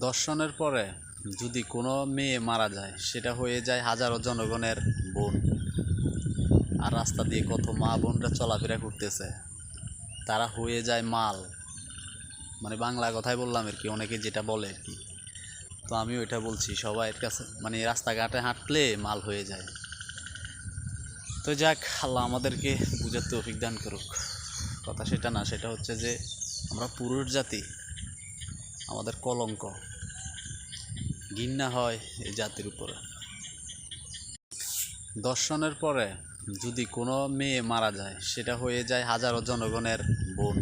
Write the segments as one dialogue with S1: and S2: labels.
S1: দর্শনের পরে যদি কোনো মেয়ে মারা যায়, সেটা হয়ে যায় হাজারো জনগণের বোন। আর রাস্তা দিয়ে কত মা বোনরা চলাফেরা করতেছে, তারা হয়ে যায় মাল। মানে বাংলা কথাই বললাম আর কি, অনেকে যেটা বলে আর কি। তো আমি ওইটা বলছি, সবাইয়ের কাছে মানে রাস্তাঘাটে হাঁটলে মাল হয়ে যায়। তো যাক, আল্লাহ আমাদেরকে বুঝার তৌফিক দান করুক। কথা সেটা না, সেটা হচ্ছে যে আমরা পুরুষ জাতি, আমাদের কলঙ্ক, ঘৃণা হয় এই জাতির উপরে। দর্শনের পরে যদি কোনো মেয়ে মারা যায়, সেটা হয়ে যায় হাজারো জনগণের বোন।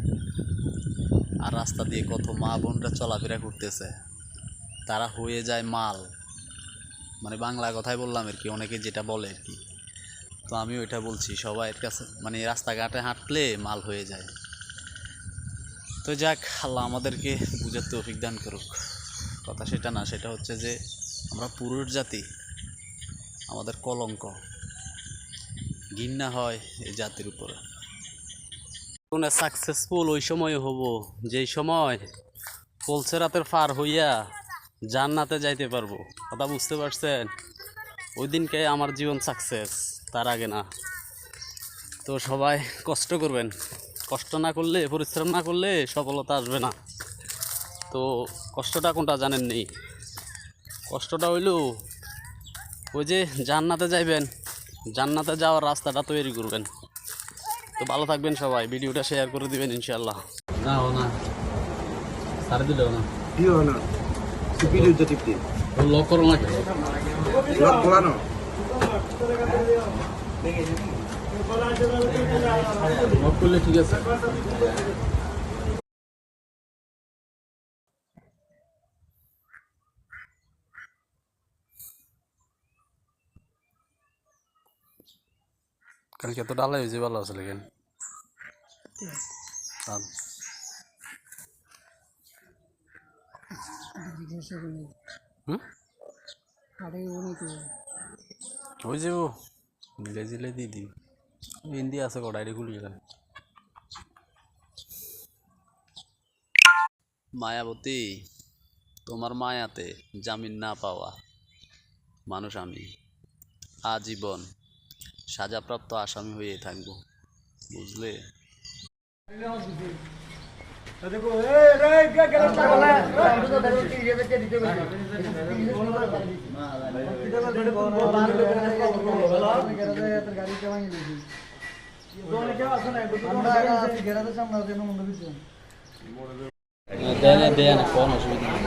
S1: আর রাস্তা দিয়ে কত মা বোনরা চলাফেরা করতেছে, তারা হয়ে যায় মাল। মানে বাংলা কথাই বললাম আর কি, অনেকে যেটা বলে আর কি। তো আমি ওইটা বলছি, সবাইয়ের কাছে মানে রাস্তাঘাটে হাঁটলে মাল হয়ে যায়। তো যাক, আল্লাহ আমাদেরকে বুঝার তৌফিক দান করুক। কথা সেটা না, সেটা হচ্ছে যে আমরা পুরুষ জাতি, আমাদের কলঙ্ক, ঘৃণা হয় এই জাতির উপরে। কোন সাকসেসফুল ওই সময় হব যেই সময় পলসেরাতের পার হইয়া জান্নাতে যাইতে পারবো। কথা বুঝতে পারছেন? ওই দিনকে আমার জীবন সাকসেস, তার আগে না। তো সবাই কষ্ট করবেন, কষ্ট না করলে, পরিশ্রম না করলে সফলতা আসবে না। তো কষ্টটা কোনটা জানেন নেই? কষ্টটা হইল ওই যে জান্নাতে যাইবেন, জান্নাতে যাওয়ার রাস্তাটা তৈরি করবেন। তো ভালো থাকবেন সবাই, ভিডিওটা শেয়ার করে দিবেন ইনশাআল্লাহ। না ও না সারে দিলেও না
S2: দিও না ভিডিওতে টিপতে
S1: ও লক করো না,
S2: লক খোলানো
S1: লক করলে ঠিক আছে। কালকে এত ডালাই হয়েছে, ভালো আছে লেগেন। ওই যে ও মিলে জিলে দিদি হিন্দি আছে কটাই খুলি গেলেন। মায়াবতী, তোমার মায়াতে জামিন না পাওয়া মানুষ আমি আজীবন সাজাপ্রাপ্ত আসামি হয়ে থাকবো, বুঝলে? দেয় না, কোনো অসুবিধা নেই।